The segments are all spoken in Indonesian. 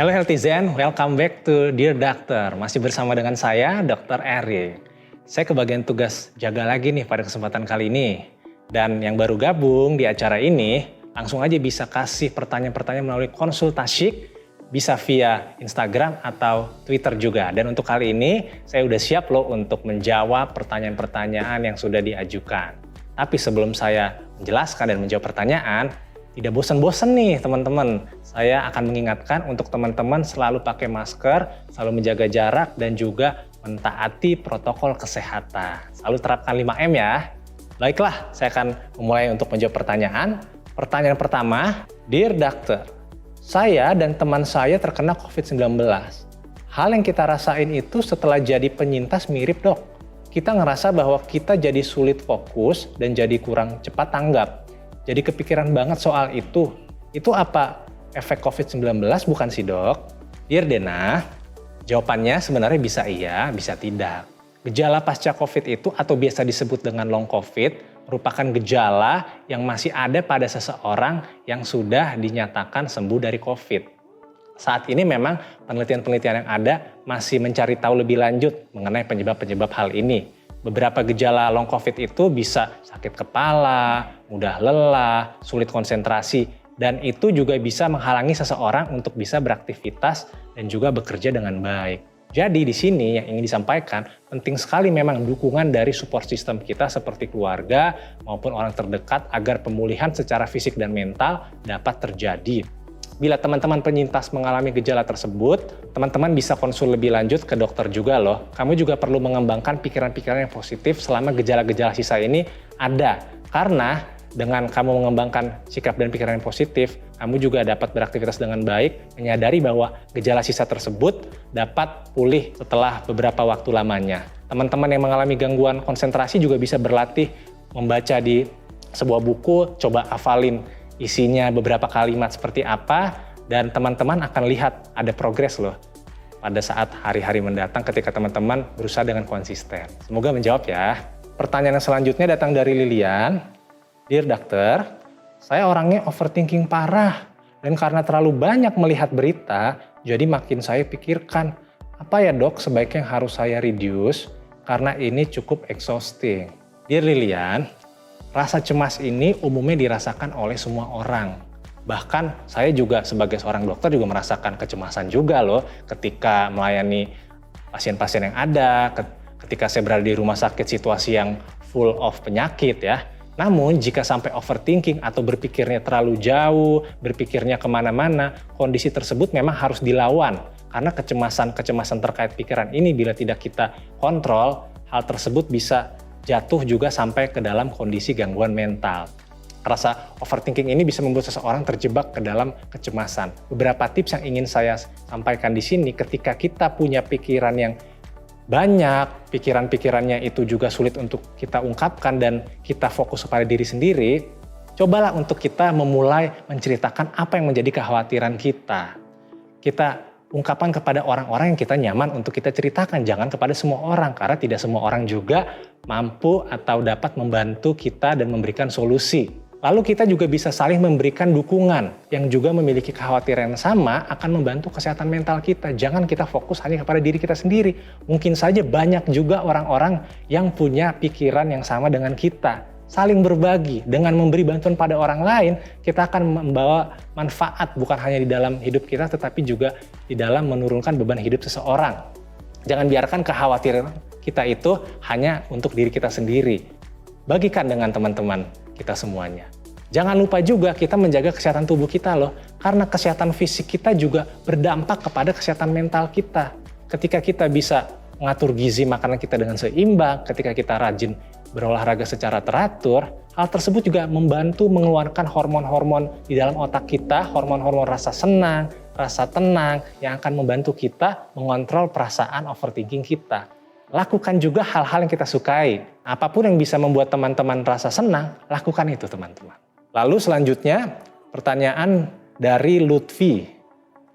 Hello Healthizen, welcome back to Dear Doctor. Masih bersama dengan saya, Dr. Erik. Saya kebagian tugas jaga lagi nih pada kesempatan kali ini. Dan yang baru gabung di acara ini, langsung aja bisa kasih pertanyaan-pertanyaan melalui konsultasi, bisa via Instagram atau Twitter juga. Dan untuk kali ini, saya udah siap loh untuk menjawab pertanyaan-pertanyaan yang sudah diajukan. Tapi sebelum saya menjelaskan dan menjawab pertanyaan, tidak bosan-bosan nih teman-teman. Saya akan mengingatkan untuk teman-teman selalu pakai masker, selalu menjaga jarak, dan juga mentaati protokol kesehatan. Selalu terapkan 5M ya. Baiklah, saya akan memulai untuk menjawab pertanyaan. Pertanyaan pertama, Dear Doctor, saya dan teman saya terkena COVID-19. Hal yang kita rasain itu setelah jadi penyintas mirip dok. Kita ngerasa bahwa kita jadi sulit fokus dan jadi kurang cepat tanggap. Jadi kepikiran banget soal itu. Itu apa efek COVID-19 bukan sih dok? Dear Dena, jawabannya sebenarnya bisa iya, bisa tidak. Gejala pasca COVID itu atau biasa disebut dengan long COVID merupakan gejala yang masih ada pada seseorang yang sudah dinyatakan sembuh dari COVID. Saat ini memang penelitian-penelitian yang ada masih mencari tahu lebih lanjut mengenai penyebab-penyebab hal ini. Beberapa gejala long COVID itu bisa sakit kepala, mudah lelah, sulit konsentrasi, dan itu juga bisa menghalangi seseorang untuk bisa beraktivitas dan juga bekerja dengan baik. Jadi di sini yang ingin disampaikan, penting sekali memang dukungan dari support system kita seperti keluarga maupun orang terdekat agar pemulihan secara fisik dan mental dapat terjadi. Bila teman-teman penyintas mengalami gejala tersebut, teman-teman bisa konsul lebih lanjut ke dokter juga loh. Kamu juga perlu mengembangkan pikiran-pikiran yang positif selama gejala-gejala sisa ini ada. Karena dengan kamu mengembangkan sikap dan pikiran yang positif, kamu juga dapat beraktivitas dengan baik, menyadari bahwa gejala sisa tersebut dapat pulih setelah beberapa waktu lamanya. Teman-teman yang mengalami gangguan konsentrasi juga bisa berlatih membaca di sebuah buku, coba hafalin isinya beberapa kalimat seperti apa, dan teman-teman akan lihat ada progres loh pada saat hari-hari mendatang ketika teman-teman berusaha dengan konsisten. Semoga menjawab ya. Pertanyaan yang selanjutnya datang dari Lilian. Dear Doctor, saya orangnya overthinking parah, dan karena terlalu banyak melihat berita, jadi makin saya pikirkan, apa ya dok sebaiknya yang harus saya reduce, karena ini cukup exhausting. Dear Lilian, rasa cemas ini umumnya dirasakan oleh semua orang. Bahkan saya juga sebagai seorang dokter juga merasakan kecemasan juga loh ketika melayani pasien-pasien yang ada, ketika saya berada di rumah sakit situasi yang full of penyakit ya. Namun jika sampai overthinking atau berpikirnya terlalu jauh, berpikirnya kemana-mana, kondisi tersebut memang harus dilawan. Karena kecemasan-kecemasan terkait pikiran ini bila tidak kita kontrol, hal tersebut bisa jatuh juga sampai ke dalam kondisi gangguan mental. Rasa overthinking ini bisa membuat seseorang terjebak ke dalam kecemasan. Beberapa tips yang ingin saya sampaikan di sini, ketika kita punya pikiran yang banyak, pikiran-pikirannya itu juga sulit untuk kita ungkapkan dan kita fokus pada diri sendiri, cobalah untuk kita memulai menceritakan apa yang menjadi kekhawatiran kita. Kita ungkapan kepada orang-orang yang kita nyaman untuk kita ceritakan, jangan kepada semua orang, karena tidak semua orang juga mampu atau dapat membantu kita dan memberikan solusi. Lalu kita juga bisa saling memberikan dukungan yang juga memiliki kekhawatiran yang sama akan membantu kesehatan mental kita. Jangan kita fokus hanya kepada diri kita sendiri. Mungkin saja banyak juga orang-orang yang punya pikiran yang sama dengan kita. Saling berbagi, dengan memberi bantuan pada orang lain, kita akan membawa manfaat bukan hanya di dalam hidup kita, tetapi juga di dalam menurunkan beban hidup seseorang. Jangan biarkan kekhawatiran kita itu hanya untuk diri kita sendiri. Bagikan dengan teman-teman kita semuanya. Jangan lupa juga kita menjaga kesehatan tubuh kita loh, karena kesehatan fisik kita juga berdampak kepada kesehatan mental kita. Ketika kita bisa mengatur gizi makanan kita dengan seimbang, ketika kita rajin berolahraga secara teratur, hal tersebut juga membantu mengeluarkan hormon-hormon di dalam otak kita, hormon-hormon rasa senang, rasa tenang, yang akan membantu kita mengontrol perasaan overthinking kita. Lakukan juga hal-hal yang kita sukai. Apapun yang bisa membuat teman-teman rasa senang, lakukan itu teman-teman. Lalu selanjutnya, pertanyaan dari Lutfi.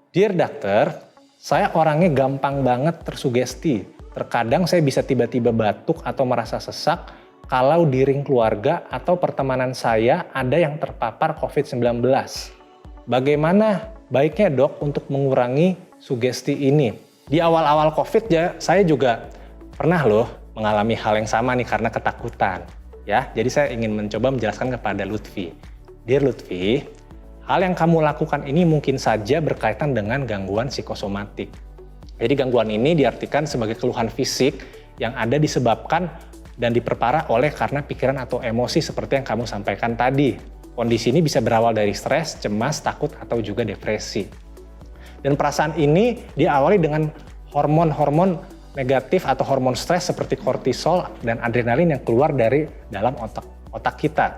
Dear Doctor, saya orangnya gampang banget tersugesti. Terkadang saya bisa tiba-tiba batuk atau merasa sesak kalau di ring keluarga atau pertemanan saya ada yang terpapar COVID-19. Bagaimana baiknya dok untuk mengurangi sugesti ini. Di awal-awal COVID ya, saya juga pernah loh mengalami hal yang sama nih karena ketakutan. Ya, jadi saya ingin mencoba menjelaskan kepada Lutfi. Dear Lutfi, hal yang kamu lakukan ini mungkin saja berkaitan dengan gangguan psikosomatik. Jadi gangguan ini diartikan sebagai keluhan fisik yang ada disebabkan dan diperparah oleh karena pikiran atau emosi seperti yang kamu sampaikan tadi. Kondisi ini bisa berawal dari stres, cemas, takut, atau juga depresi. Dan perasaan ini diawali dengan hormon-hormon negatif atau hormon stres seperti kortisol dan adrenalin yang keluar dari dalam otak kita.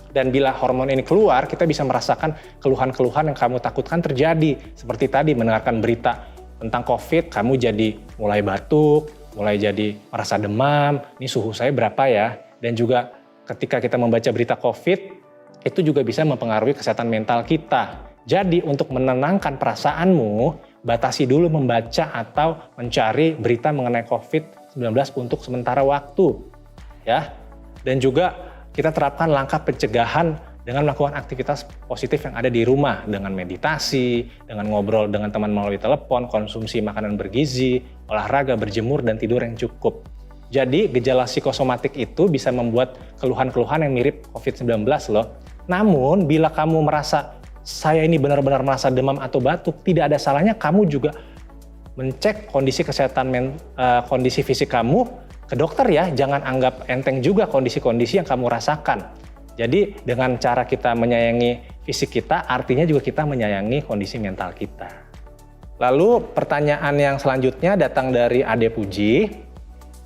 Dan bila hormon ini keluar, kita bisa merasakan keluhan-keluhan yang kamu takutkan terjadi. Seperti tadi mendengarkan berita tentang COVID, kamu jadi mulai batuk, mulai jadi merasa demam, ini suhu saya berapa ya? Dan juga ketika kita membaca berita COVID, itu juga bisa mempengaruhi kesehatan mental kita. Jadi untuk menenangkan perasaanmu, batasi dulu membaca atau mencari berita mengenai COVID-19 untuk sementara waktu. Ya. Dan juga kita terapkan langkah pencegahan dengan melakukan aktivitas positif yang ada di rumah, dengan meditasi, dengan ngobrol dengan teman melalui telepon, konsumsi makanan bergizi, olahraga, berjemur, dan tidur yang cukup. Jadi gejala psikosomatik itu bisa membuat keluhan-keluhan yang mirip COVID-19 loh. Namun bila kamu merasa saya ini benar-benar merasa demam atau batuk, tidak ada salahnya kamu juga mencek kondisi kesehatan kondisi fisik kamu ke dokter ya. Jangan anggap enteng juga kondisi-kondisi yang kamu rasakan. Jadi dengan cara kita menyayangi fisik kita, artinya juga kita menyayangi kondisi mental kita. Lalu pertanyaan yang selanjutnya datang dari Ade Puji.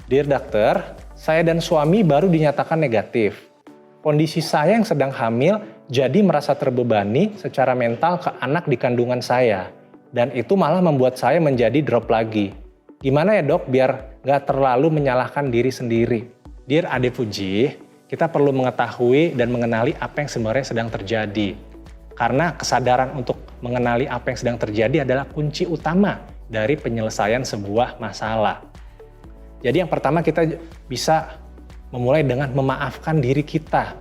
Dear Dokter, saya dan suami baru dinyatakan negatif. Kondisi saya yang sedang hamil jadi merasa terbebani secara mental ke anak di kandungan saya. Dan itu malah membuat saya menjadi drop lagi. Gimana ya dok biar gak terlalu menyalahkan diri sendiri? Dear Ade Puji, kita perlu mengetahui dan mengenali apa yang sebenarnya sedang terjadi. Karena kesadaran untuk mengenali apa yang sedang terjadi adalah kunci utama dari penyelesaian sebuah masalah. Jadi yang pertama kita bisa memulai dengan memaafkan diri kita.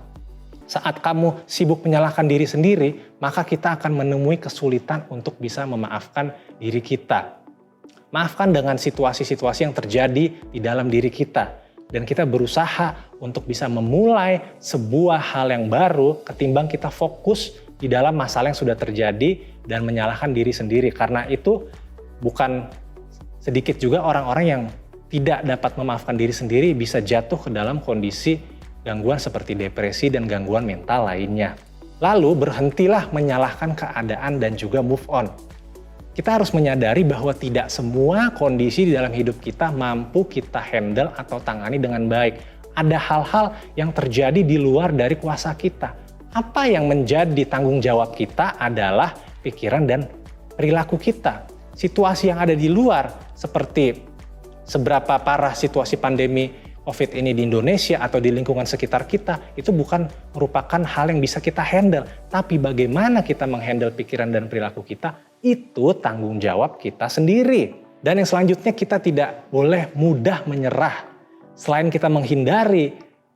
Saat kamu sibuk menyalahkan diri sendiri, maka kita akan menemui kesulitan untuk bisa memaafkan diri kita. Maafkan dengan situasi-situasi yang terjadi di dalam diri kita. Dan kita berusaha untuk bisa memulai sebuah hal yang baru ketimbang kita fokus di dalam masalah yang sudah terjadi dan menyalahkan diri sendiri. Karena itu bukan sedikit juga orang-orang yang tidak dapat memaafkan diri sendiri bisa jatuh ke dalam kondisi gangguan seperti depresi dan gangguan mental lainnya. Lalu berhentilah menyalahkan keadaan dan juga move on. Kita harus menyadari bahwa tidak semua kondisi di dalam hidup kita mampu kita handle atau tangani dengan baik. Ada hal-hal yang terjadi di luar dari kuasa kita. Apa yang menjadi tanggung jawab kita adalah pikiran dan perilaku kita. Situasi yang ada di luar seperti seberapa parah situasi pandemi COVID ini di Indonesia atau di lingkungan sekitar kita, itu bukan merupakan hal yang bisa kita handle. Tapi bagaimana kita menghandle pikiran dan perilaku kita, itu tanggung jawab kita sendiri. Dan yang selanjutnya kita tidak boleh mudah menyerah. Selain kita menghindari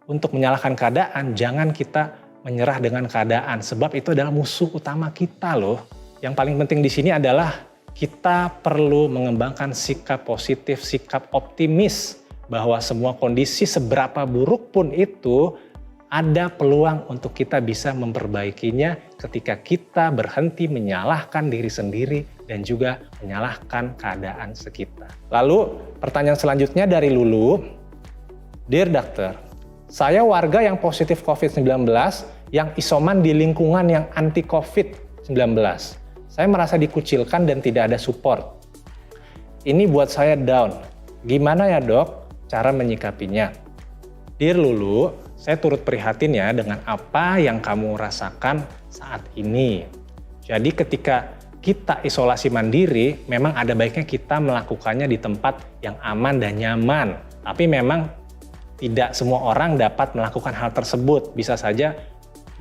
untuk menyalahkan keadaan, jangan kita menyerah dengan keadaan. Sebab itu adalah musuh utama kita loh. Yang paling penting di sini adalah kita perlu mengembangkan sikap positif, sikap optimis. Bahwa semua kondisi seberapa buruk pun itu ada peluang untuk kita bisa memperbaikinya ketika kita berhenti menyalahkan diri sendiri dan juga menyalahkan keadaan sekitar. Lalu pertanyaan selanjutnya dari Lulu. Dear Dokter, saya warga yang positif COVID-19 yang isoman di lingkungan yang anti COVID-19. Saya merasa dikucilkan dan tidak ada support. Ini buat saya down. Gimana ya dok cara menyikapinya? Dear Lulu, saya turut prihatin ya dengan apa yang kamu rasakan saat ini. Jadi ketika kita isolasi mandiri, memang ada baiknya kita melakukannya di tempat yang aman dan nyaman. Tapi memang tidak semua orang dapat melakukan hal tersebut. Bisa saja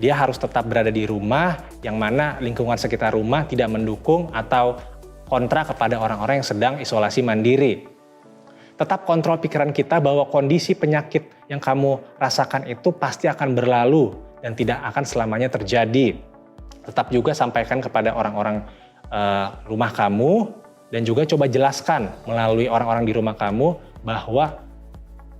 dia harus tetap berada di rumah, yang mana lingkungan sekitar rumah tidak mendukung atau kontra kepada orang-orang yang sedang isolasi mandiri. Tetap kontrol pikiran kita bahwa kondisi penyakit yang kamu rasakan itu pasti akan berlalu dan tidak akan selamanya terjadi. Tetap juga sampaikan kepada orang-orang rumah kamu dan juga coba jelaskan melalui orang-orang di rumah kamu bahwa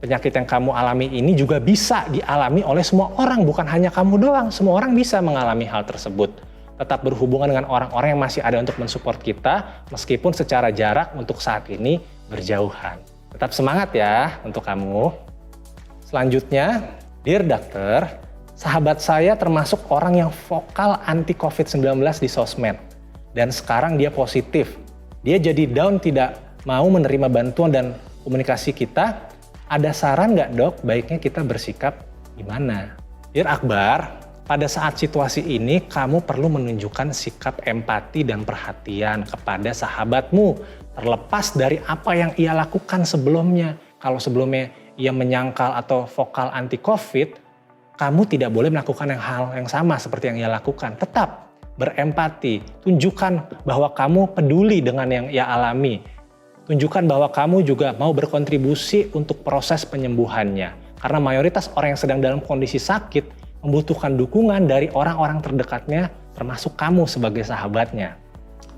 penyakit yang kamu alami ini juga bisa dialami oleh semua orang, bukan hanya kamu doang. Semua orang bisa mengalami hal tersebut. Tetap berhubungan dengan orang-orang yang masih ada untuk mensupport kita, meskipun secara jarak untuk saat ini berjauhan. Tetap semangat ya untuk kamu. Selanjutnya, Dear Doctor, sahabat saya termasuk orang yang vokal anti COVID-19 di sosmed. Dan sekarang dia positif. Dia jadi down, tidak mau menerima bantuan dan komunikasi kita. Ada saran nggak dok, baiknya kita bersikap gimana? Dear Akbar, pada saat situasi ini kamu perlu menunjukkan sikap empati dan perhatian kepada sahabatmu. Terlepas dari apa yang ia lakukan sebelumnya. Kalau sebelumnya ia menyangkal atau vokal anti COVID, kamu tidak boleh melakukan hal yang sama seperti yang ia lakukan. Tetap berempati, tunjukkan bahwa kamu peduli dengan yang ia alami. Tunjukkan bahwa kamu juga mau berkontribusi untuk proses penyembuhannya. Karena mayoritas orang yang sedang dalam kondisi sakit membutuhkan dukungan dari orang-orang terdekatnya, termasuk kamu sebagai sahabatnya.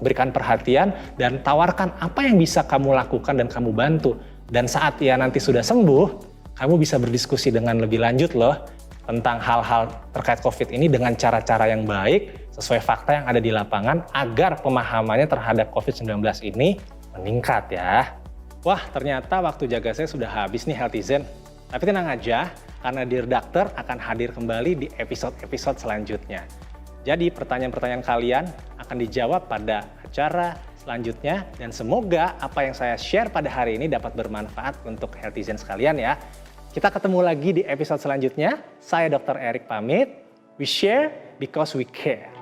Berikan perhatian dan tawarkan apa yang bisa kamu lakukan dan kamu bantu. Dan saat ia nanti sudah sembuh, kamu bisa berdiskusi dengan lebih lanjut loh tentang hal-hal terkait COVID ini dengan cara-cara yang baik, sesuai fakta yang ada di lapangan, agar pemahamannya terhadap COVID-19 ini meningkat ya. Wah, ternyata waktu jaga saya sudah habis nih Healthizen. Tapi tenang aja, karena Dear Doctor akan hadir kembali di episode-episode selanjutnya. Jadi pertanyaan-pertanyaan kalian akan dijawab pada acara selanjutnya, dan semoga apa yang saya share pada hari ini dapat bermanfaat untuk Healthizen sekalian ya. Kita ketemu lagi di episode selanjutnya. Saya Dr. Erik pamit. We share because we care.